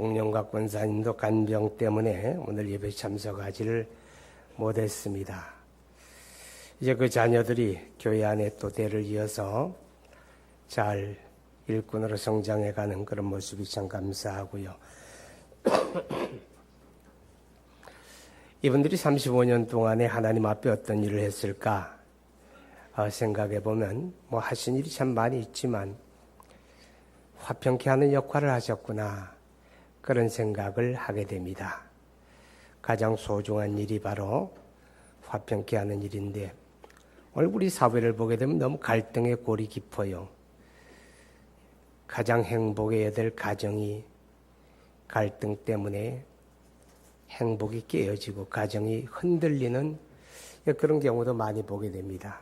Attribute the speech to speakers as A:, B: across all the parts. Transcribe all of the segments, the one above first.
A: 공룡과 권사님도 간병 때문에 오늘 예배에 참석하지를 못했습니다. 이제 그 자녀들이 교회 안에 또 대를 이어서 잘 일꾼으로 성장해가는 그런 모습이 참 감사하고요. 이분들이 35년 동안에 하나님 앞에 어떤 일을 했을까 생각해 보면 하신 일이 참 많이 있지만 화평케 하는 역할을 하셨구나 그런 생각을 하게 됩니다. 가장 소중한 일이 바로 화평케 하는 일인데 오늘 우리 사회를 보게 되면 너무 갈등의 골이 깊어요. 가장 행복해야 될 가정이 갈등 때문에 행복이 깨어지고 가정이 흔들리는 그런 경우도 많이 보게 됩니다.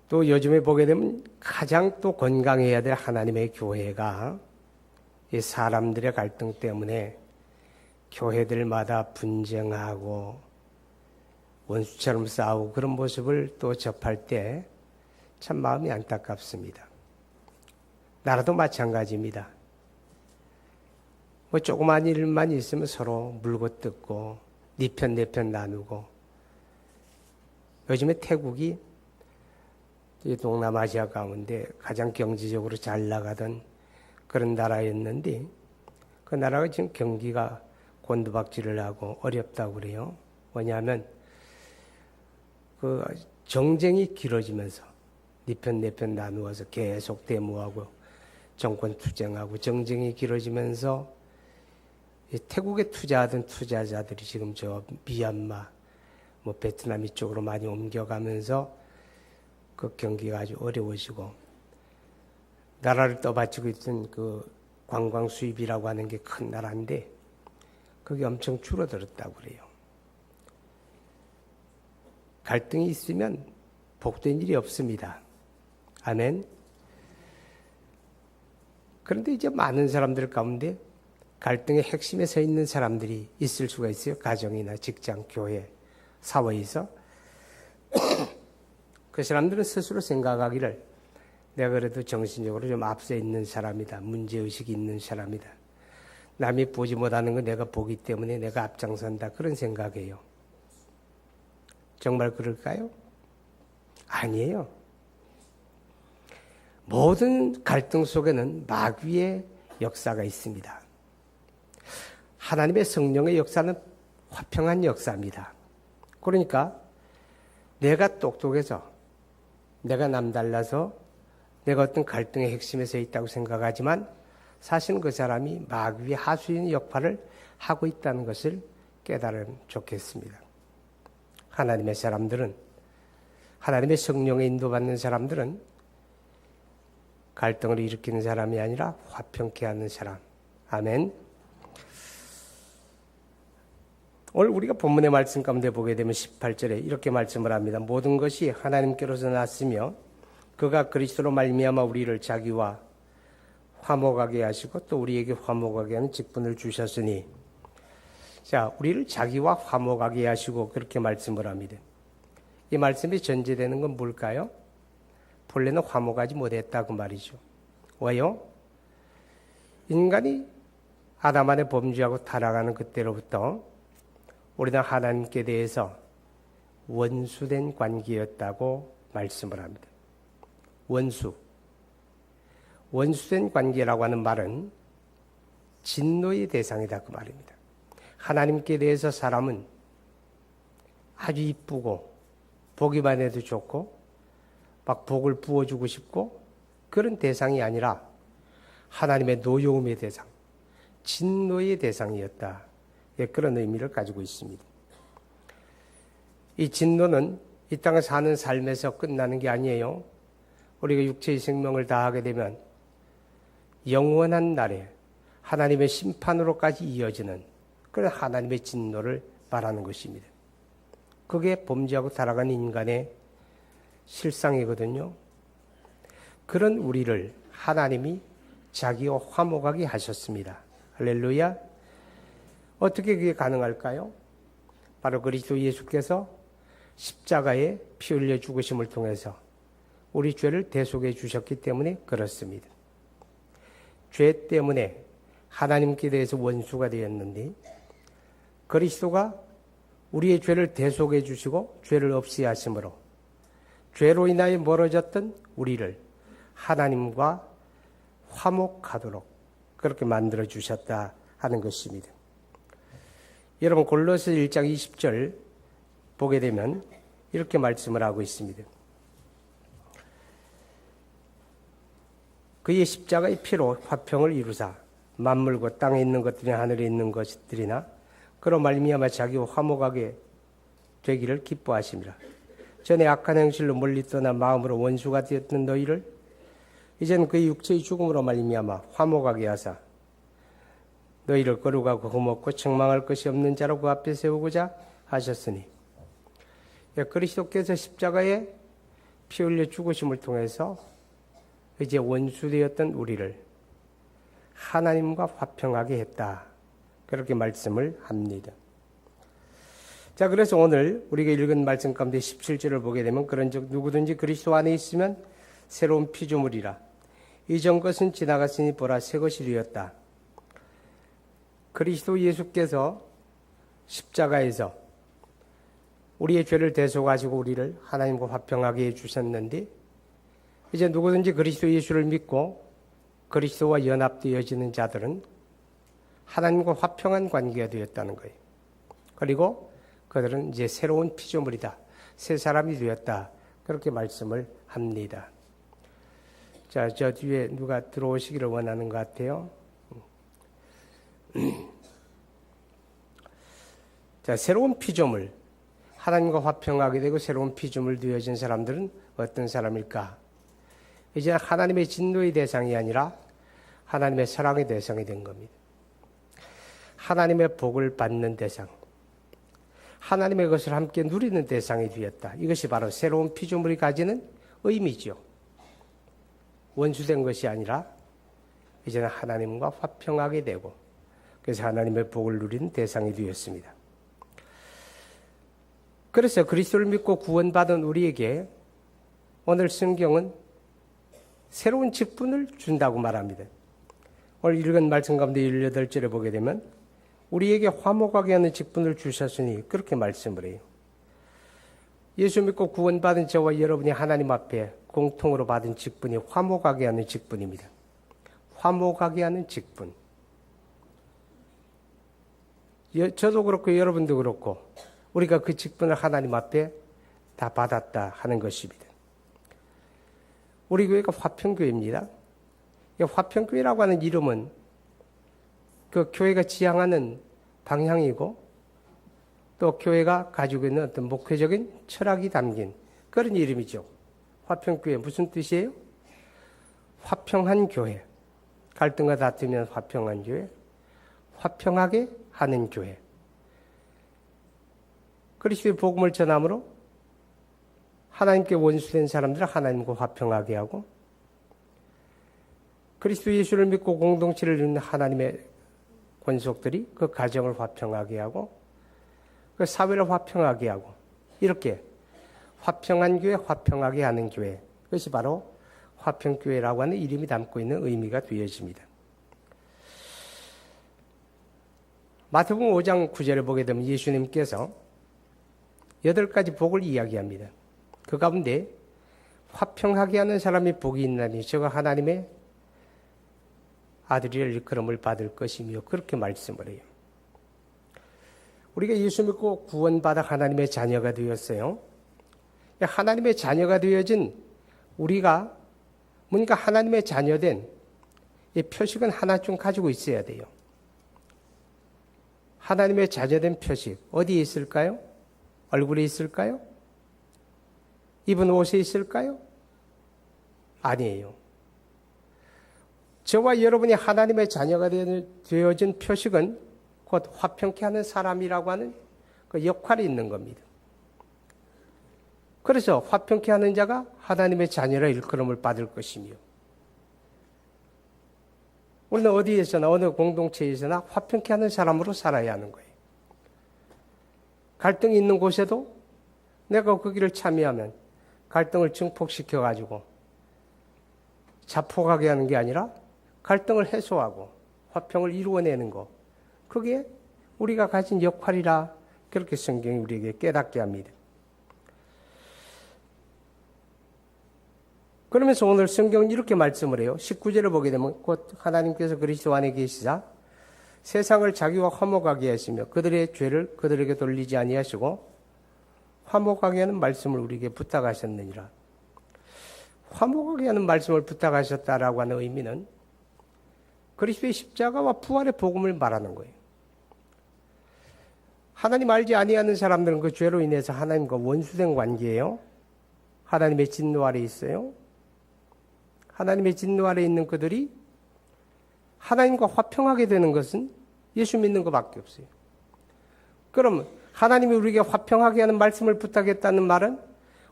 A: 또 요즘에 보게 되면 가장 또 건강해야 될 하나님의 교회가 이 사람들의 갈등 때문에 교회들마다 분쟁하고 원수처럼 싸우고 그런 모습을 또 접할 때 참 마음이 안타깝습니다. 나라도 마찬가지입니다. 조그만 일만 있으면 서로 물고 뜯고 네 편 내 편 나누고 요즘에 태국이 동남아시아 가운데 가장 경제적으로 잘 나가던 그런 나라였는데 그 나라가 지금 경기가 곤두박질을 하고 어렵다고 그래요. 뭐냐면 그 정쟁이 길어지면서 네 편 내 편 나누어서 계속 데모하고 정권 투쟁하고 정쟁이 길어지면서 태국에 투자하던 투자자들이 지금 저 미얀마, 베트남 이쪽으로 많이 옮겨가면서 그 경기가 아주 어려워지고 나라를 떠받치고 있던 그 관광 수입이라고 하는 게 큰 나라인데 그게 엄청 줄어들었다고 그래요. 갈등이 있으면 복된 일이 없습니다. 아멘. 그런데 이제 많은 사람들 가운데 갈등의 핵심에 서 있는 사람들이 있을 수가 있어요. 가정이나 직장, 교회, 사회에서. 그 사람들은 스스로 생각하기를 내가 그래도 정신적으로 좀 앞서 있는 사람이다. 문제의식이 있는 사람이다. 남이 보지 못하는 거 내가 보기 때문에 내가 앞장선다. 그런 생각이에요. 정말 그럴까요? 아니에요. 모든 갈등 속에는 마귀의 역사가 있습니다. 하나님의 성령의 역사는 화평한 역사입니다. 그러니까 내가 똑똑해서 내가 남달라서 내가 어떤 갈등의 핵심에 서 있다고 생각하지만 사실은 그 사람이 마귀의 하수인 역할을 하고 있다는 것을 깨달으면 좋겠습니다. 하나님의 사람들은 하나님의 성령에 인도받는 사람들은 갈등을 일으키는 사람이 아니라 화평케 하는 사람. 아멘. 오늘 우리가 본문의 말씀 가운데 보게 되면 18절에 이렇게 말씀을 합니다. 모든 것이 하나님께로서 났으며 그가 그리스도로 말미암아 우리를 자기와 화목하게 하시고 또 우리에게 화목하게 하는 직분을 주셨으니 자, 우리를 자기와 화목하게 하시고 그렇게 말씀을 합니다. 이 말씀이 전제되는 건 뭘까요? 본래는 화목하지 못했다 그 말이죠. 왜요? 인간이 아담 안에 범죄하고 타락하는 그때로부터 우리는 하나님께 대해서 원수된 관계였다고 말씀을 합니다. 원수된 관계라고 하는 말은 진노의 대상이다 그 말입니다. 하나님께 대해서 사람은 아주 이쁘고 보기만 해도 좋고 막 복을 부어주고 싶고 그런 대상이 아니라 하나님의 노여움의 대상, 진노의 대상이었다. 그런 의미를 가지고 있습니다. 이 진노는 이 땅에 사는 삶에서 끝나는 게 아니에요. 우리가 육체의 생명을 다하게 되면 영원한 날에 하나님의 심판으로까지 이어지는 그런 하나님의 진노를 말하는 것입니다. 그게 범죄하고 타락한 인간의 실상이거든요. 그런 우리를 하나님이 자기와 화목하게 하셨습니다. 할렐루야. 어떻게 그게 가능할까요? 바로 그리스도 예수께서 십자가에 피 흘려 죽으심을 통해서 우리 죄를 대속해 주셨기 때문에 그렇습니다. 죄 때문에 하나님께 대해서 원수가 되었는데 그리스도가 우리의 죄를 대속해 주시고 죄를 없이 하심으로 죄로 인하여 멀어졌던 우리를 하나님과 화목하도록 그렇게 만들어 주셨다 하는 것입니다. 여러분 골로새 1장 20절 보게 되면 이렇게 말씀을 하고 있습니다. 그의 십자가의 피로 화평을 이루사 만물과 땅에 있는 것들이나 하늘에 있는 것들이나 그로 말미암아 자기와 화목하게 되기를 기뻐하심이라. 전에 악한 행실로 멀리 떠나 마음으로 원수가 되었던 너희를 이제는 그의 육체의 죽음으로 말미암아 화목하게 하사 너희를 거룩하고 흠없고 책망할 것이 없는 자로 그 앞에 세우고자 하셨으니 그리스도께서 십자가에 피 흘려 죽으심을 통해서 이제 원수되었던 우리를 하나님과 화평하게 했다. 그렇게 말씀을 합니다. 자, 그래서 오늘 우리가 읽은 말씀 가운데 17절을 보게 되면 그런즉 누구든지 그리스도 안에 있으면 새로운 피조물이라. 이전 것은 지나갔으니 보라 새 것이 되었다. 그리스도 예수께서 십자가에서 우리의 죄를 대속하시고 우리를 하나님과 화평하게 해주셨는데 이제 누구든지 그리스도 예수를 믿고 그리스도와 연합되어지는 자들은 하나님과 화평한 관계가 되었다는 거예요. 그리고 그들은 이제 새로운 피조물이다. 새 사람이 되었다. 그렇게 말씀을 합니다. 자, 저 뒤에 누가 들어오시기를 원하는 것 같아요. 자, 새로운 피조물. 하나님과 화평하게 되고 새로운 피조물 되어진 사람들은 어떤 사람일까? 이제 하나님의 진노의 대상이 아니라 하나님의 사랑의 대상이 된 겁니다. 하나님의 복을 받는 대상, 하나님의 것을 함께 누리는 대상이 되었다. 이것이 바로 새로운 피조물이 가지는 의미죠. 원수된 것이 아니라 이제는 하나님과 화평하게 되고 그래서 하나님의 복을 누리는 대상이 되었습니다. 그래서 그리스도를 믿고 구원받은 우리에게 오늘 성경은 새로운 직분을 준다고 말합니다. 오늘 읽은 말씀 가운데 18절에 보게 되면 우리에게 화목하게 하는 직분을 주셨으니 그렇게 말씀을 해요. 예수 믿고 구원받은 저와 여러분이 하나님 앞에 공통으로 받은 직분이 화목하게 하는 직분입니다. 화목하게 하는 직분. 저도 그렇고 여러분도 그렇고 우리가 그 직분을 하나님 앞에 다 받았다 하는 것입니다. 우리 교회가 화평교회입니다. 화평교회라고 하는 이름은 그 교회가 지향하는 방향이고 또 교회가 가지고 있는 어떤 목회적인 철학이 담긴 그런 이름이죠. 화평교회 무슨 뜻이에요? 화평한 교회. 갈등과 다투면 화평한 교회. 화평하게 하는 교회. 그리스도의 복음을 전함으로 하나님께 원수된 사람들을 하나님과 화평하게 하고 그리스도 예수를 믿고 공동체를 이루는 하나님의 권속들이 그 가정을 화평하게 하고 그 사회를 화평하게 하고 이렇게 화평한 교회, 화평하게 하는 교회. 그것이 바로 화평교회라고 하는 이름이 담고 있는 의미가 되어집니다. 마태복음 5장 9절을 보게 되면 예수님께서 8가지 복을 이야기합니다. 그 가운데 화평하게 하는 사람이 복이 있나니 저가 하나님의 아들이라 일컬음을 받을 것이며 그렇게 말씀을 해요. 우리가 예수 믿고 구원받아 하나님의 자녀가 되었어요. 하나님의 자녀가 되어진 우리가 뭔가 하나님의 자녀된 이 표식은 하나쯤 가지고 있어야 돼요. 하나님의 자녀된 표식 어디에 있을까요? 얼굴에 있을까요? 입은 옷에 있을까요? 아니에요. 저와 여러분이 하나님의 자녀가 되어진 표식은 곧 화평케 하는 사람이라고 하는 그 역할이 있는 겁니다. 그래서 화평케 하는 자가 하나님의 자녀라 일컬음을 받을 것이며 우리는 어디에서나 어느 공동체에서나 화평케 하는 사람으로 살아야 하는 거예요. 갈등이 있는 곳에도 내가 거기를 참여하면 갈등을 증폭시켜가지고 자폭하게 하는 게 아니라 갈등을 해소하고 화평을 이루어내는 것. 그게 우리가 가진 역할이라 그렇게 성경이 우리에게 깨닫게 합니다. 그러면서 오늘 성경은 이렇게 말씀을 해요. 19절을 보게 되면 곧 하나님께서 그리스도 안에 계시자 세상을 자기와 화목하게 하시며 그들의 죄를 그들에게 돌리지 아니하시고 화목하게 하는 말씀을 우리에게 부탁하셨느니라. 화목하게 하는 말씀을 부탁하셨다라고 하는 의미는 그리스도의 십자가와 부활의 복음을 말하는 거예요. 하나님 알지 아니하는 사람들은 그 죄로 인해서 하나님과 원수된 관계예요. 하나님의 진노 아래 있어요. 하나님의 진노 아래 있는 그들이 하나님과 화평하게 되는 것은 예수 믿는 것밖에 없어요. 그럼 하나님이 우리에게 화평하게 하는 말씀을 부탁했다는 말은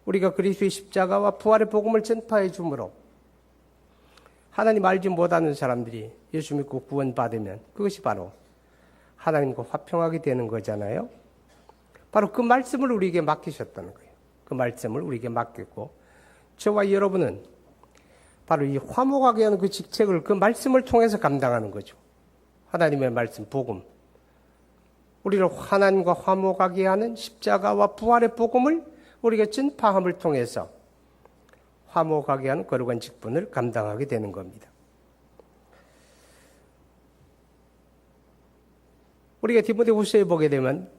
A: 우리가 그리스도의 십자가와 부활의 복음을 전파해 주므로 하나님 알지 못하는 사람들이 예수 믿고 구원받으면 그것이 바로 하나님과 화평하게 되는 거잖아요. 바로 그 말씀을 우리에게 맡기셨다는 거예요. 그 말씀을 우리에게 맡겼고 저와 여러분은 바로 이 화목하게 하는 그 직책을 그 말씀을 통해서 감당하는 거죠. 하나님의 말씀, 복음. 우리를 하나님과 화목하게 하는 십자가와 부활의 복음을 우리가 전파함을 통해서 화목하게 하는 거룩한 직분을 감당하게 되는 겁니다. 우리가 디모데후서에 보게 되면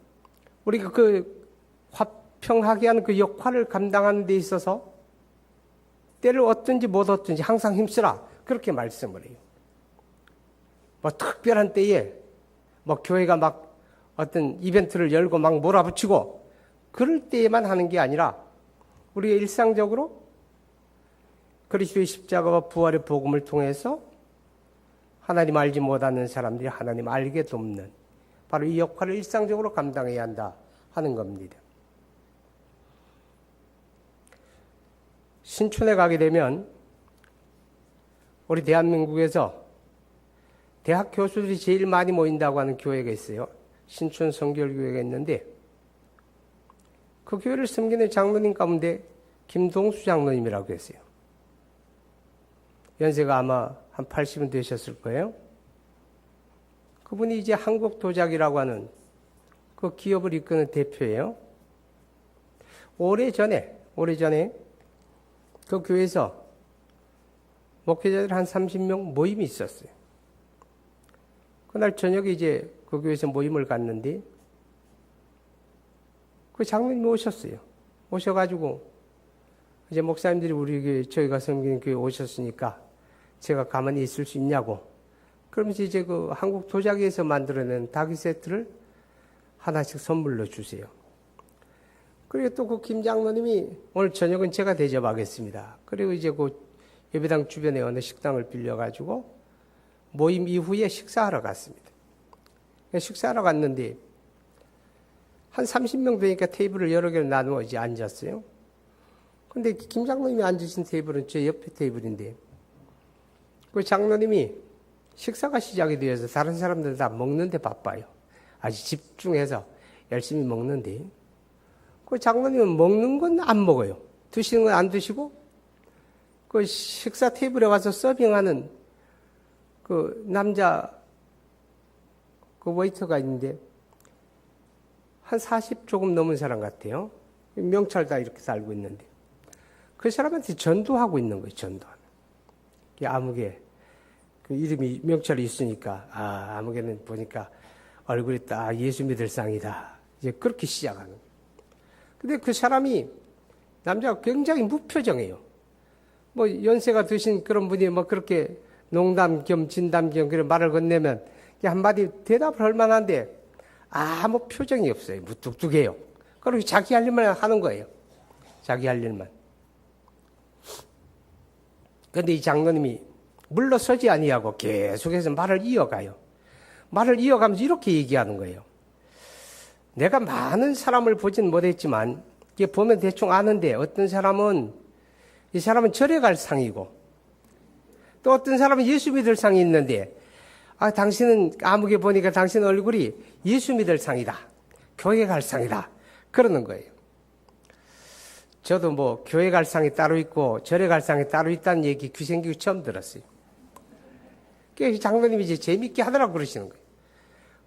A: 우리가 그 화평하게 하는 그 역할을 감당하는 데 있어서 때를 얻든지 못 얻든지 항상 힘쓰라 그렇게 말씀을 해요. 뭐 특별한 때에 뭐 교회가 막 어떤 이벤트를 열고 막 몰아붙이고 그럴 때에만 하는 게 아니라 우리가 일상적으로 그리스도의 십자가와 부활의 복음을 통해서 하나님 알지 못하는 사람들이 하나님 알게 돕는 바로 이 역할을 일상적으로 감당해야 한다 하는 겁니다. 신촌에 가게 되면 우리 대한민국에서 대학 교수들이 제일 많이 모인다고 하는 교회가 있어요. 신촌 성결교회가 있는데 그 교회를 섬기는 장로님 가운데 김동수 장로님이라고 했어요. 연세가 아마 한 80은 되셨을 거예요. 그분이 이제 한국도자기라고 하는 그 기업을 이끄는 대표예요. 오래전에 그 교회에서 목회자들 한 30명 모임이 있었어요. 그날 저녁에 이제 그 교회에서 모임을 갔는데 그 장로님이 오셨어요. 오셔가지고 이제 목사님들이 우리 교회 저희가 섬기는 교회 오셨으니까 제가 가만히 있을 수 있냐고. 그러면서 이제 그 한국 도자기에서 만들어낸 닭이 세트를 하나씩 선물로 주세요. 그리고 또 그 김 장로님이 오늘 저녁은 제가 대접하겠습니다. 그리고 이제 그 예배당 주변에 어느 식당을 빌려가지고 모임 이후에 식사하러 갔습니다. 식사하러 갔는데 한 30명 되니까 테이블을 여러 개로 나누어 이제 앉았어요. 근데 김 장로님이 앉으신 테이블은 제 옆에 테이블인데 그 장로님이 식사가 시작이 되어서 다른 사람들 다 먹는데 바빠요. 아주 집중해서 열심히 먹는데 그 장로님은 먹는 건 안 먹어요. 드시는 건 안 드시고 그 식사 테이블에 와서 서빙하는 그 남자 그 웨이터가 있는데 한 40 조금 넘은 사람 같아요. 명찰 다 이렇게 살고 있는데 그 사람한테 전도하고 있는 거예요. 전도하는. 아무개 그 이름이 명찰이 있으니까 아무개는 보니까 얼굴이 딱 예수 믿을 상이다. 이제 그렇게 시작하는 거예요. 근데 그 사람이 남자가 굉장히 무표정해요. 뭐 연세가 드신 그런 분이 뭐 그렇게 농담 겸 진담 겸 그런 말을 건네면 한마디 대답을 할 만한데 아무 표정이 없어요. 무뚝뚝해요. 그리고 자기 할 일만 하는 거예요. 자기 할 일만. 그런데 이 장로님이 물러서지 아니하고 계속해서 말을 이어가요. 말을 이어가면서 이렇게 얘기하는 거예요. 내가 많은 사람을 보진 못했지만 이게 보면 대충 아는데 어떤 사람은 이 사람은 절에 갈 상이고 또 어떤 사람은 예수 믿을 상이 있는데 당신은 아무개 보니까 당신 얼굴이 예수 믿을 상이다. 교회 갈 상이다. 그러는 거예요. 저도 뭐 교회 갈 상이 따로 있고 절에 갈 상이 따로 있다는 얘기 귀생기고 처음 들었어요. 장로님이 이제 재밌게 하더라고 그러시는 거예요.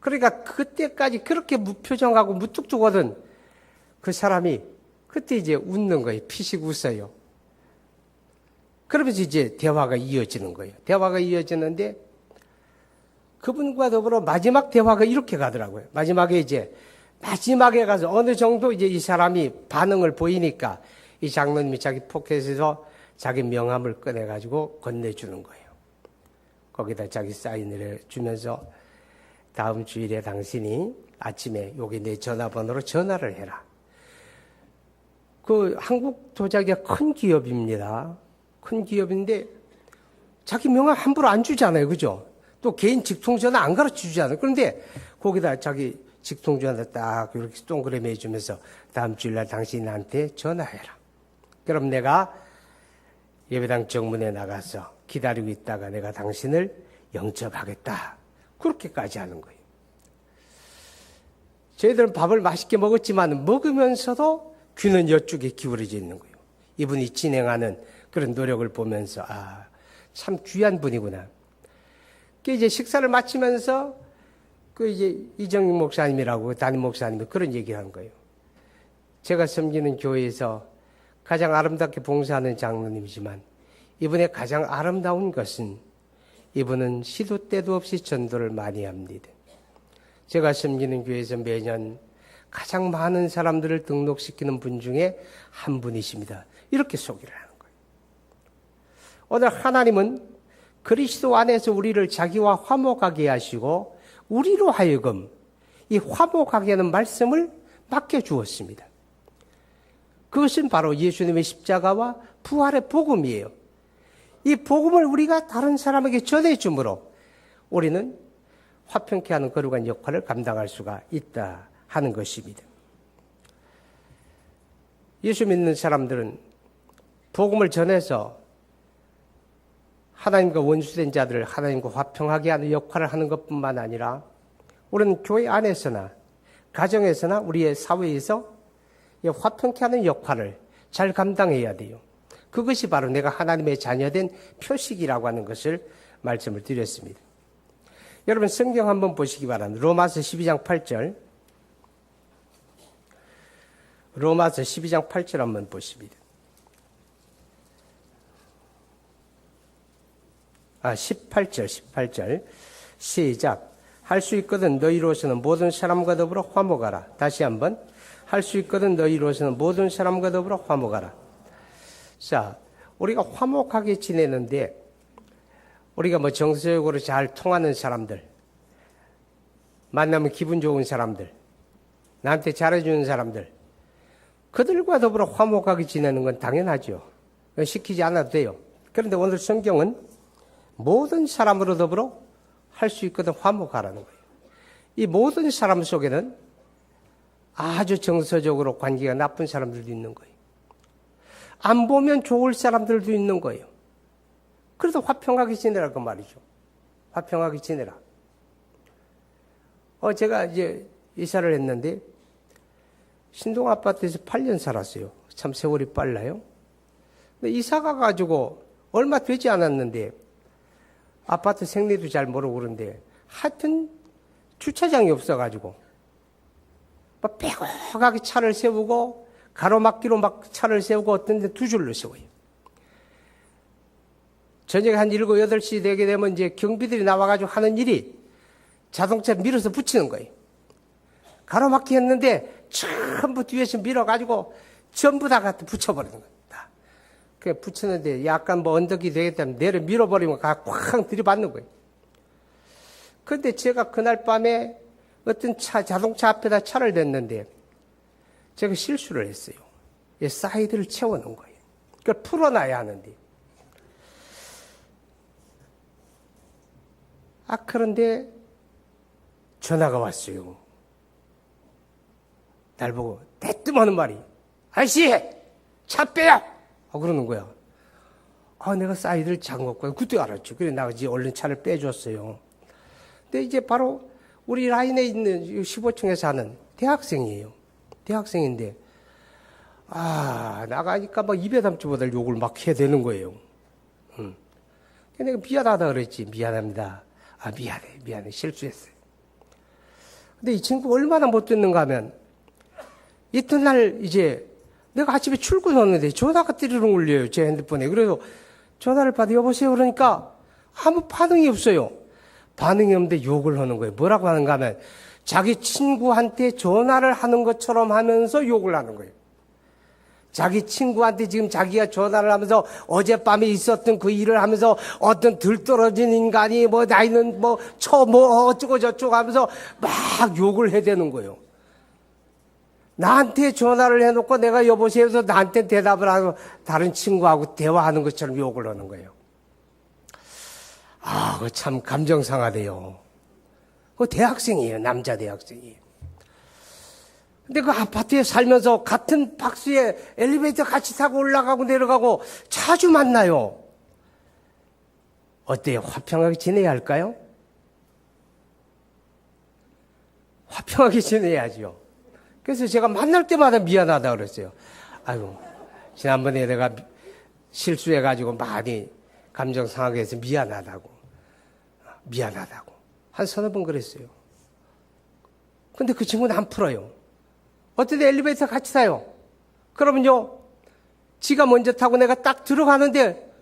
A: 그러니까 그때까지 그렇게 무표정하고 무뚝뚝 하던 그 사람이 그때 이제 웃는 거예요. 피식 웃어요. 그러면서 이제 대화가 이어지는 거예요. 대화가 이어지는데 그분과 더불어 마지막 대화가 이렇게 가더라고요. 마지막에 가서 어느 정도 이제 이 사람이 반응을 보이니까 이 장로님이 자기 포켓에서 자기 명함을 꺼내가지고 건네주는 거예요. 거기다 자기 사인을 해주면서 다음 주일에 당신이 아침에 여기 내 전화번호로 전화를 해라. 그 한국 도자기가 큰 기업입니다. 큰 기업인데 자기 명함 함부로 안 주잖아요. 그죠? 또 개인 직통전화 안 가르쳐 주잖아요. 그런데 거기다 자기 직통전화 딱 이렇게 동그라미 해주면서 다음 주일날 당신이 나한테 전화해라. 그럼 내가 예배당 정문에 나가서 기다리고 있다가 내가 당신을 영접하겠다. 그렇게까지 하는 거예요. 저희들은 밥을 맛있게 먹었지만 먹으면서도 귀는 이쪽에 기울어져 있는 거예요. 이분이 진행하는 그런 노력을 보면서 참 귀한 분이구나. 이제 식사를 마치면서 이제 이정익 목사님이라고 담임 목사님이 그런 얘기를 하는 거예요. 제가 섬기는 교회에서 가장 아름답게 봉사하는 장로님이지만 이분의 가장 아름다운 것은 이분은 시도 때도 없이 전도를 많이 합니다. 제가 섬기는 교회에서 매년 가장 많은 사람들을 등록시키는 분 중에 한 분이십니다. 이렇게 소개를 하는 거예요. 오늘 하나님은 그리스도 안에서 우리를 자기와 화목하게 하시고 우리로 하여금 이 화목하게 하는 말씀을 맡겨주었습니다. 그것은 바로 예수님의 십자가와 부활의 복음이에요. 이 복음을 우리가 다른 사람에게 전해줌으로 우리는 화평케 하는 거룩한 역할을 감당할 수가 있다 하는 것입니다. 예수 믿는 사람들은 복음을 전해서 하나님과 원수된 자들을 하나님과 화평하게 하는 역할을 하는 것뿐만 아니라 우리는 교회 안에서나 가정에서나 우리의 사회에서 화평케 하는 역할을 잘 감당해야 돼요. 그것이 바로 내가 하나님의 자녀된 표식이라고 하는 것을 말씀을 드렸습니다. 여러분 성경 한번 보시기 바랍니다. 로마서 12장 8절. 로마서 12장 8절 한번 보십니다. 18절. 시작. 할 수 있거든 너희로서는 모든 사람과 더불어 화목하라. 다시 한번. 할 수 있거든 너희로서는 모든 사람과 더불어 화목하라. 자, 우리가 화목하게 지내는데 우리가 정서적으로 잘 통하는 사람들, 만나면 기분 좋은 사람들, 나한테 잘해주는 사람들, 그들과 더불어 화목하게 지내는 건 당연하죠. 시키지 않아도 돼요. 그런데 오늘 성경은 모든 사람으로 더불어 할 수 있거든 화목하라는 거예요. 이 모든 사람 속에는 아주 정서적으로 관계가 나쁜 사람들도 있는 거예요. 안 보면 좋을 사람들도 있는 거예요. 그래도 화평하게 지내라 그 말이죠. 화평하게 지내라. 제가 이제 이사를 했는데 신동 아파트에서 8년 살았어요. 참 세월이 빨라요. 근데 이사 가가지고 얼마 되지 않았는데 아파트 생리도 잘 모르고 그런데 하여튼 주차장이 없어가지고 막 빼곡하게 차를 세우고 가로막기로 막 차를 세우고 어떤 데 두 줄로 세워요. 저녁에 한 7, 8시 되게 되면 이제 경비들이 나와가지고 하는 일이 자동차 밀어서 붙이는 거예요. 가로막기 했는데 전부 뒤에서 밀어가지고 전부 다 갖다 붙여버리는 거예요. 그 붙이는데 약간 언덕이 되겠다면 내려 밀어버리면 꽉 들이받는 거예요. 그런데 제가 그날 밤에 어떤 자동차 앞에다 차를 댔는데 제가 실수를 했어요. 사이드를 채워놓은 거예요. 그걸 풀어놔야 하는데. 그런데 전화가 왔어요. 날 보고 대뜸 하는 말이 아저씨 차 빼요! 그러는 거야. 내가 사이드를 잠궜고 그때 알았죠. 그래 나 이제 얼른 차를 빼줬어요. 근데 이제 바로 우리 라인에 있는 15층에 사는 대학생이에요. 대학생인데 나가니까 막 입에 담지 못할 욕을 막 해야 되는 거예요. 내가 미안하다 그랬지. 미안합니다. 미안해. 실수했어요. 근데 이 친구가 얼마나 못 듣는가 하면, 이튿날 이제 내가 아침에 출근하는데 전화가 띠르릉 울려요. 제 핸드폰에. 그래서 전화를 받아 여보세요. 그러니까 아무 반응이 없어요. 반응이 없는데 욕을 하는 거예요. 뭐라고 하는가 하면 자기 친구한테 전화를 하는 것처럼 하면서 욕을 하는 거예요. 자기 친구한테 지금 자기가 전화를 하면서 어젯밤에 있었던 그 일을 하면서 어떤 들떨어진 인간이 나이는 어쩌고 저쩌고 하면서 막 욕을 해대는 거예요. 나한테 전화를 해놓고 내가 여보세요 해서 나한테 대답을 하고 다른 친구하고 대화하는 것처럼 욕을 하는 거예요. 그거 참 감정 상하대요. 그 대학생이에요. 남자 대학생이에요. 근데 그 아파트에 살면서 같은 박스에 엘리베이터 같이 타고 올라가고 내려가고 자주 만나요. 어때요? 화평하게 지내야 할까요? 화평하게 지내야죠. 그래서 제가 만날 때마다 미안하다 그랬어요. 아이고, 지난번에 내가 실수해가지고 많이 감정 상하게 해서 미안하다고. 한 서너 번 그랬어요. 근데 그 친구는 안 풀어요. 어떤 때 엘리베이터 같이 타요. 그러면요, 지가 먼저 타고 내가 딱 들어가는데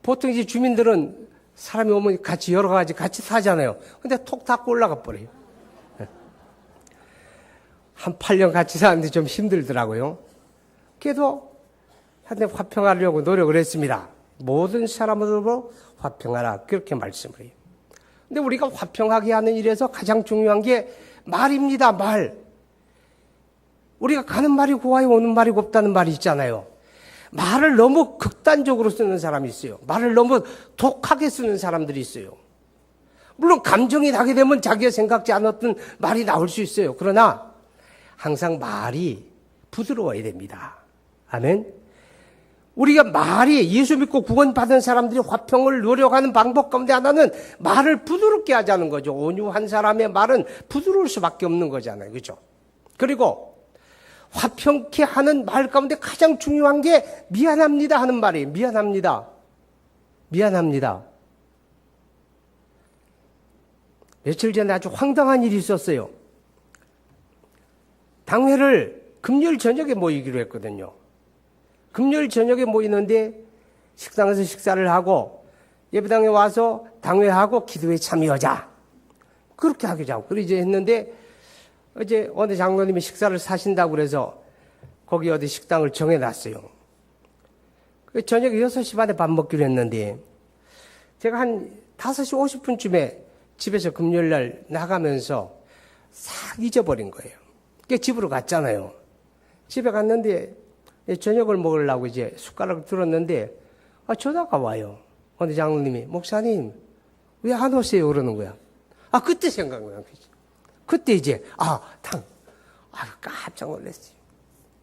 A: 보통 이제 주민들은 사람이 오면 같이 여러 가지 같이 타잖아요. 근데 톡 닫고 올라가 버려요. 한 8년 같이 사는데 좀 힘들더라고요. 그래도 한때 화평하려고 노력을 했습니다. 모든 사람으로 화평하라 그렇게 말씀을 해요. 근데 우리가 화평하게 하는 일에서 가장 중요한 게 말입니다. 말. 우리가 가는 말이 고와요 오는 말이 곱다는 말이 있잖아요. 말을 너무 극단적으로 쓰는 사람이 있어요. 말을 너무 독하게 쓰는 사람들이 있어요. 물론 감정이 나게 되면 자기가 생각지 않았던 말이 나올 수 있어요. 그러나 항상 말이 부드러워야 됩니다. 아멘. 우리가 말이 예수 믿고 구원받은 사람들이 화평을 노력하는 방법 가운데 하나는 말을 부드럽게 하자는 거죠. 온유한 사람의 말은 부드러울 수밖에 없는 거잖아요. 그렇죠? 그리고 화평케 하는 말 가운데 가장 중요한 게 미안합니다 하는 말이에요. 미안합니다. 며칠 전에 아주 황당한 일이 있었어요. 당회를 금요일 저녁에 모이기로 했거든요. 금요일 저녁에 모이는데 식당에서 식사를 하고 예배당에 와서 당회하고 기도에 참여하자. 그렇게 하자고. 그래 이제 했는데 어제 어느 장로님이 식사를 사신다고 그래서 거기 어디 식당을 정해놨어요. 저녁 6시 반에 밥 먹기로 했는데 제가 한 5시 50분쯤에 집에서 금요일 날 나가면서 싹 잊어버린 거예요. 집으로 갔잖아요. 집에 갔는데 저녁을 먹으려고 이제 숟가락을 들었는데 전화가 와요. 어느 장로님이 목사님 왜 안 오세요? 그러는 거야. 그때 생각나요. 그때 이제 깜짝 놀랐어요.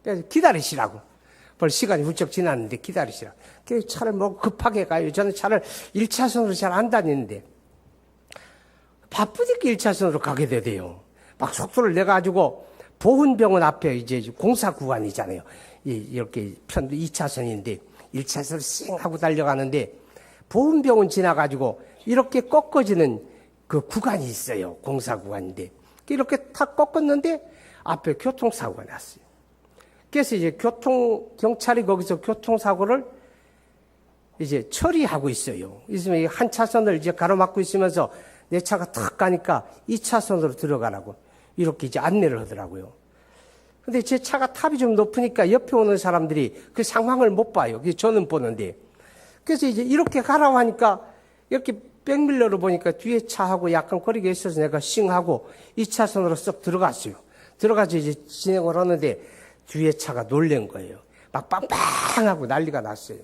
A: 그래서 기다리시라고. 벌써 시간이 훌쩍 지났는데 기다리시라고. 그래서 차를 급하게 가요. 저는 차를 1차선으로 잘 안 다니는데 바쁘니까 1차선으로 가게 되대요. 막 속도를 내가지고 보훈병원 앞에 이제 공사 구간이잖아요. 이렇게 편도 2차선인데 1차선 쌩 하고 달려가는데 보훈병원 지나가지고 이렇게 꺾어지는 그 구간이 있어요. 공사 구간인데 이렇게 탁 꺾었는데 앞에 교통사고가 났어요. 그래서 이제 경찰이 거기서 교통사고를 이제 처리하고 있어요. 있으면 한 차선을 이제 가로막고 있으면서 내 차가 탁 가니까 2차선으로 들어가라고 이렇게 이제 안내를 하더라고요. 근데 제 차가 탑이 좀 높으니까 옆에 오는 사람들이 그 상황을 못 봐요. 저는 보는데. 그래서 이제 이렇게 가라고 하니까 이렇게 백밀러로 보니까 뒤에 차하고 약간 거리가 있어서 내가 싱하고 2차선으로 쏙 들어갔어요. 들어가서 이제 진행을 하는데 뒤에 차가 놀란 거예요. 막 빵빵하고 난리가 났어요.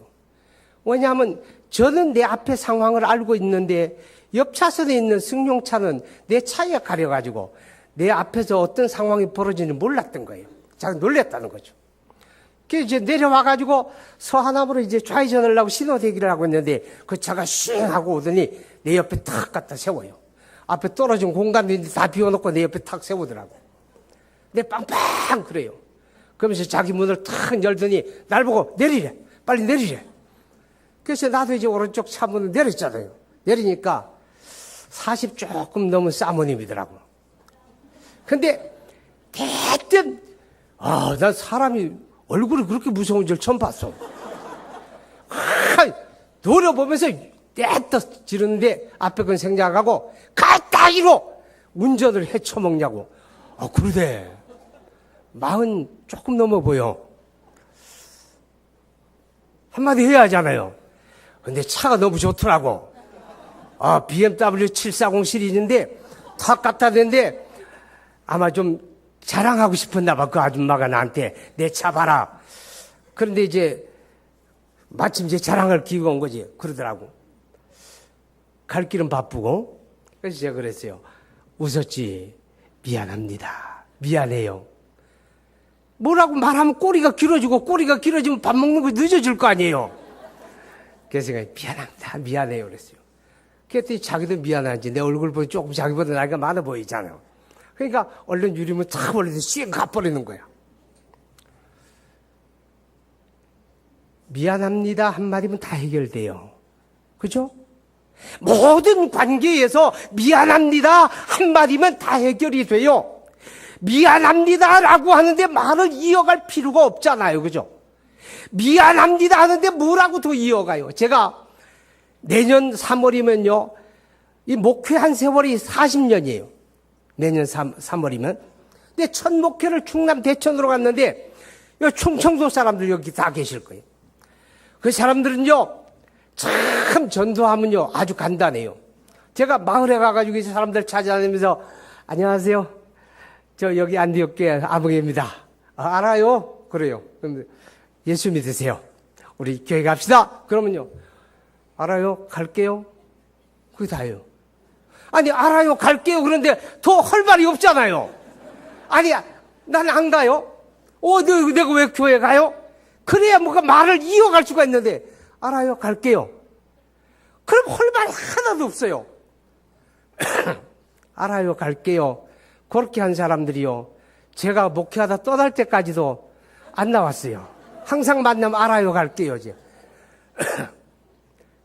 A: 왜냐하면 저는 내 앞에 상황을 알고 있는데 옆 차선에 있는 승용차는 내 차에 가려가지고 내 앞에서 어떤 상황이 벌어지는지 몰랐던 거예요. 자기 놀랬다는 거죠. 그래서 이제 내려와가지고 서하남으로 이제 좌회전을 하고 신호대기를 하고 있는데 그 차가 쉥 하고 오더니 내 옆에 탁 갖다 세워요. 앞에 떨어진 공간도 있는데 다 비워놓고 내 옆에 탁 세우더라고. 내 빵빵 그래요. 그러면서 자기 문을 탁 열더니 날 보고 내리래. 빨리 내리래. 그래서 나도 이제 오른쪽 차문을 내렸잖아요. 내리니까 40 조금 넘은 사모님이더라고. 근데 대뜸 난 사람이 얼굴이 그렇게 무서운 줄 처음 봤어. 노려보면서 떼떠 지르는데 앞에 건 생략하고 가까이로 운전을 헤쳐먹냐고. 그러대. 40 조금 넘어 보여. 한마디 해야 하잖아요. 근데 차가 너무 좋더라고. BMW 740 시리즈인데 다 갖다 댔는데 아마 좀 자랑하고 싶었나 봐. 그 아줌마가 나한테 내 차 봐라. 그런데 이제 마침 제 자랑할 기회가 온 거지. 그러더라고. 갈 길은 바쁘고. 그래서 제가 그랬어요. 웃었지. 미안합니다. 미안해요. 뭐라고 말하면 꼬리가 길어지고 꼬리가 길어지면 밥 먹는 거 늦어질 거 아니에요. 그래서 제가 미안합니다. 미안해요. 그랬어요. 그랬더니 자기도 미안한지 내 얼굴 보니 조금 자기보다 나이가 많아 보이잖아요. 그러니까 얼른 유리문 탁 벌리서 씩 가버리는 거야. 미안합니다 한마디면 다 해결돼요. 그죠? 모든 관계에서 미안합니다 한마디면 다 해결이 돼요. 미안합니다라고 하는데 말을 이어갈 필요가 없잖아요. 그죠? 미안합니다 하는데 뭐라고 더 이어가요? 제가 내년 3월이면요. 이 목회한 세월이 40년이에요. 내년 3월이면. 근데 첫 목회를 충남 대천으로 갔는데 충청도 사람들 여기 다 계실 거예요. 그 사람들은요. 참 전도하면요. 아주 간단해요. 제가 마을에 가가지고 사람들 찾아다니면서 안녕하세요. 저 여기 안디옥교회 아무개입니다. 알아요? 그래요. 그럼 예수 믿으세요. 우리 교회 갑시다. 그러면요. 알아요? 갈게요. 그게 다예요. 아니 알아요? 갈게요. 그런데 더 할 말이 없잖아요. 아니 난 안 가요. 내가 왜 교회 가요? 그래야 뭐가 말을 이어갈 수가 있는데 알아요? 갈게요. 그럼 할 말이 하나도 없어요. 알아요? 갈게요. 그렇게 한 사람들이요. 제가 목회하다 떠날 때까지도 안 나왔어요. 항상 만나면 알아요? 갈게요. 이제.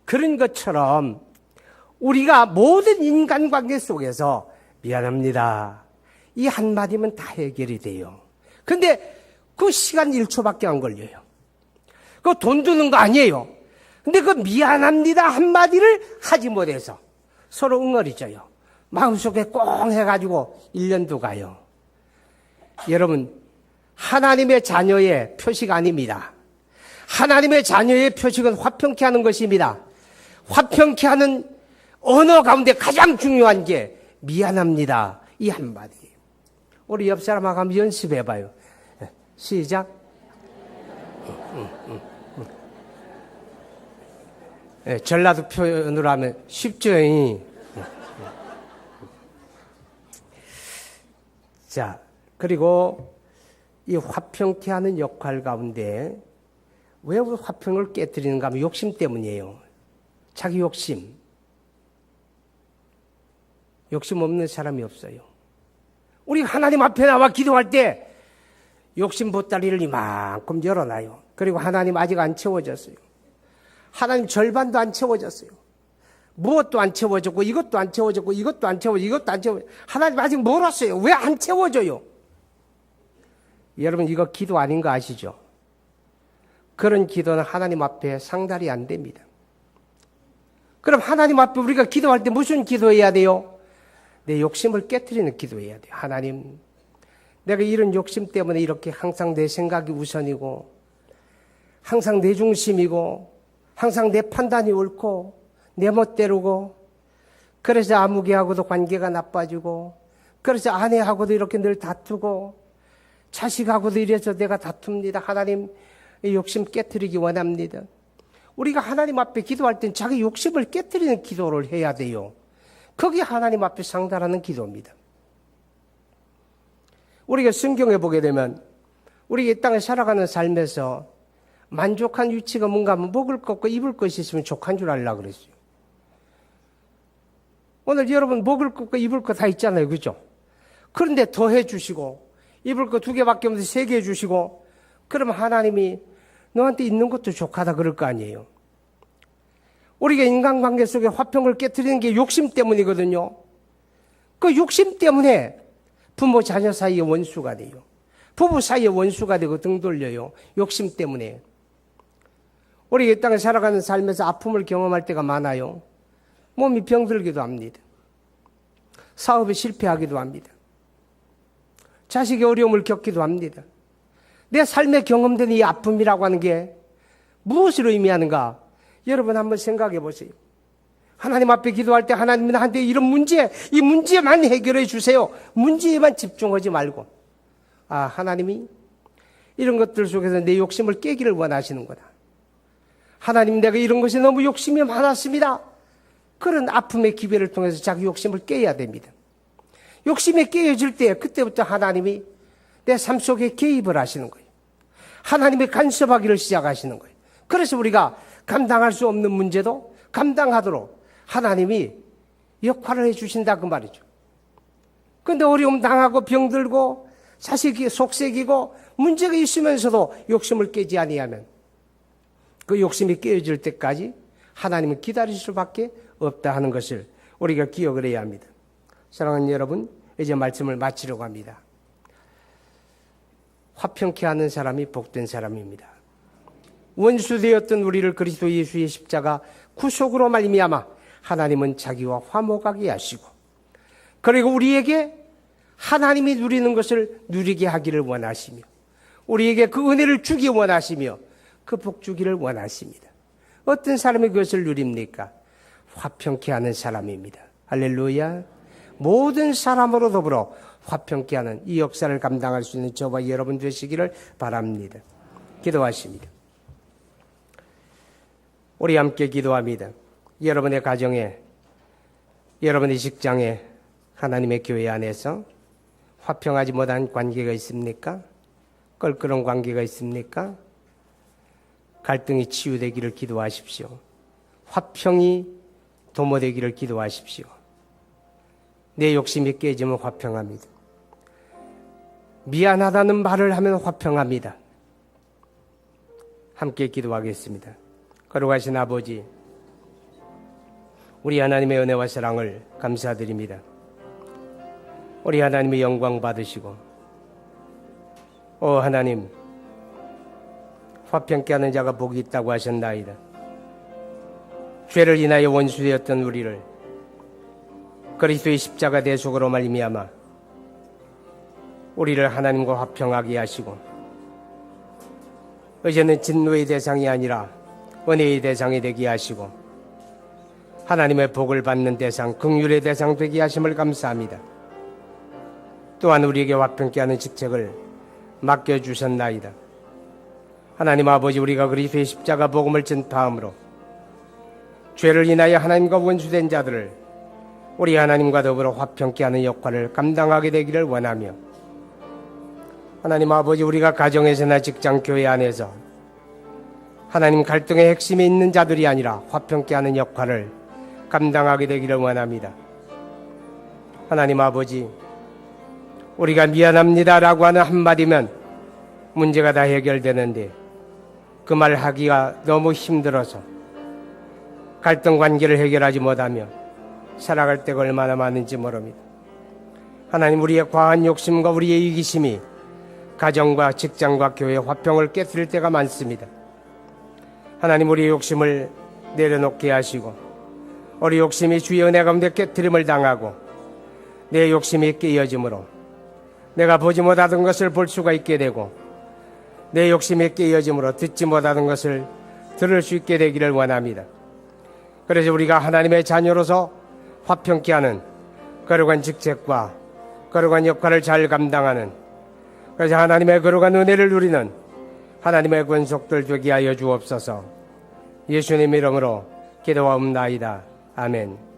A: 그런 것처럼 우리가 모든 인간관계 속에서 미안합니다. 이 한마디면 다 해결이 돼요. 근데 그 시간 1초밖에 안 걸려요. 그거 돈 드는 거 아니에요. 근데 그 미안합니다 한마디를 하지 못해서 서로 응어리져요. 마음속에 꽁 해가지고 1년도 가요. 여러분, 하나님의 자녀의 표식 아닙니다. 하나님의 자녀의 표식은 화평케 하는 것입니다. 화평케 하는 언어 가운데 가장 중요한 게 미안합니다. 이 한마디. 우리 옆 사람하고 한번 연습해봐요. 시작. 전라도 표현으로 하면 쉽죠. 자, 그리고 이 화평케 하는 역할 가운데 왜 우리 화평을 깨뜨리는가 하면 욕심 때문이에요. 자기 욕심. 욕심 없는 사람이 없어요. 우리 하나님 앞에 나와 기도할 때 욕심 보따리를 이만큼 열어놔요. 그리고 하나님 아직 안 채워졌어요. 하나님 절반도 안 채워졌어요. 무엇도 안 채워졌고 이것도 안 채워졌고 이것도 안 채워졌고 이것도 안 채워졌고 하나님 아직 멀었어요. 왜 안 채워져요? 여러분 이거 기도 아닌 거 아시죠? 그런 기도는 하나님 앞에 상달이 안 됩니다. 그럼 하나님 앞에 우리가 기도할 때 무슨 기도해야 돼요? 내 욕심을 깨트리는 기도해야 돼요. 하나님, 내가 이런 욕심 때문에 이렇게 항상 내 생각이 우선이고 항상 내 중심이고 항상 내 판단이 옳고 내 멋대로고 그래서 아무개하고도 관계가 나빠지고 그래서 아내하고도 이렇게 늘 다투고 자식하고도 이래서 내가 다툽니다. 하나님 이 욕심 깨트리기 원합니다. 우리가 하나님 앞에 기도할 땐 자기 욕심을 깨트리는 기도를 해야 돼요. 그게 하나님 앞에 상달하는 기도입니다. 우리가 성경에 보게 되면 우리가 이 땅에 살아가는 삶에서 만족한 위치가 뭔가 하면 먹을 것과 입을 것이 있으면 족한 줄 알려고 그랬어요. 오늘 여러분 먹을 것과 입을 것 다 있잖아요. 그죠? 그런데 더 해주시고 입을 것 2개밖에 없는데 3개 해주시고 그러면 하나님이 너한테 있는 것도 족하다 그럴 거 아니에요. 우리가 인간관계 속에 화평을 깨뜨리는 게 욕심 때문이거든요. 그 욕심 때문에 부모 자녀 사이에 원수가 돼요. 부부 사이에 원수가 되고 등 돌려요. 욕심 때문에. 우리 이 땅에 살아가는 삶에서 아픔을 경험할 때가 많아요. 몸이 병들기도 합니다. 사업에 실패하기도 합니다. 자식이 어려움을 겪기도 합니다. 내 삶에 경험된 이 아픔이라고 하는 게 무엇을 의미하는가? 여러분 한번 생각해 보세요. 하나님 앞에 기도할 때 하나님 나한테 이런 문제, 이 문제만 해결해 주세요. 문제에만 집중하지 말고, 하나님이 이런 것들 속에서 내 욕심을 깨기를 원하시는 거다. 하나님, 내가 이런 것이 너무 욕심이 많았습니다. 그런 아픔의 기회를 통해서 자기 욕심을 깨야 됩니다. 욕심이 깨어질 때 그때부터 하나님이 내 삶 속에 개입을 하시는 거예요. 하나님이 간섭하기를 시작하시는 거예요. 그래서 우리가 감당할 수 없는 문제도 감당하도록 하나님이 역할을 해주신다 그 말이죠. 그런데 어려움 당하고 병들고 자식이 속색이고 문제가 있으면서도 욕심을 깨지 아니하면 그 욕심이 깨어질 때까지 하나님은 기다릴 수밖에 없다 하는 것을 우리가 기억을 해야 합니다. 사랑하는 여러분, 이제 말씀을 마치려고 합니다. 화평케 하는 사람이 복된 사람입니다. 원수되었던 우리를 그리스도 예수의 십자가 구속으로 말미암아 하나님은 자기와 화목하게 하시고, 그리고 우리에게 하나님이 누리는 것을 누리게 하기를 원하시며, 우리에게 그 은혜를 주기 원하시며 그 복 주기를 원하십니다. 어떤 사람이 그것을 누립니까? 화평케 하는 사람입니다. 할렐루야. 모든 사람으로 더불어 화평케 하는 이 역사를 감당할 수 있는 저와 여러분 되시기를 바랍니다. 기도하십니다. 우리 함께 기도합니다. 여러분의 가정에, 여러분의 직장에, 하나님의 교회 안에서 화평하지 못한 관계가 있습니까? 껄끄러운 관계가 있습니까? 갈등이 치유되기를 기도하십시오. 화평이 도모되기를 기도하십시오. 내 욕심이 깨지면 화평합니다. 미안하다는 말을 하면 화평합니다. 함께 기도하겠습니다. 거룩하신 아버지, 우리 하나님의 은혜와 사랑을 감사드립니다. 우리 하나님의 영광 받으시고, 하나님, 화평케 하는 자가 복이 있다고 하셨나이다. 죄를 인하여 원수되었던 우리를 그리스도의 십자가 대속으로 말미암아 우리를 하나님과 화평하게 하시고, 이제는 진노의 대상이 아니라 은혜의 대상이 되게 하시고 하나님의 복을 받는 대상, 긍휼의 대상 되게 하심을 감사합니다. 또한 우리에게 화평케 하는 직책을 맡겨주셨나이다. 하나님 아버지, 우리가 그리스도의 십자가 복음을 전파함으로 죄를 인하여 하나님과 원수된 자들을 우리 하나님과 더불어 화평케 하는 역할을 감당하게 되기를 원하며, 하나님 아버지, 우리가 가정에서나 직장, 교회 안에서 하나님 갈등의 핵심에 있는 자들이 아니라 화평케 하는 역할을 감당하게 되기를 원합니다. 하나님 아버지, 우리가 미안합니다라고 하는 한마디면 문제가 다 해결되는데 그 말 하기가 너무 힘들어서 갈등 관계를 해결하지 못하며 살아갈 때가 얼마나 많은지 모릅니다. 하나님, 우리의 과한 욕심과 우리의 이기심이 가정과 직장과 교회의 화평을 깨뜨릴 때가 많습니다. 하나님, 우리의 욕심을 내려놓게 하시고 우리 욕심이 주의 은혜 가운데 깨뜨림을 당하고 내 욕심이 깨어짐으로 내가 보지 못하던 것을 볼 수가 있게 되고 내 욕심이 깨어짐으로 듣지 못하던 것을 들을 수 있게 되기를 원합니다. 그래서 우리가 하나님의 자녀로서 화평케 하는 거룩한 직책과 거룩한 역할을 잘 감당하는, 그래서 하나님의 거룩한 은혜를 누리는 하나님의 권속들 되게 하여 주옵소서. 예수님 이름으로 기도하옵나이다. 아멘.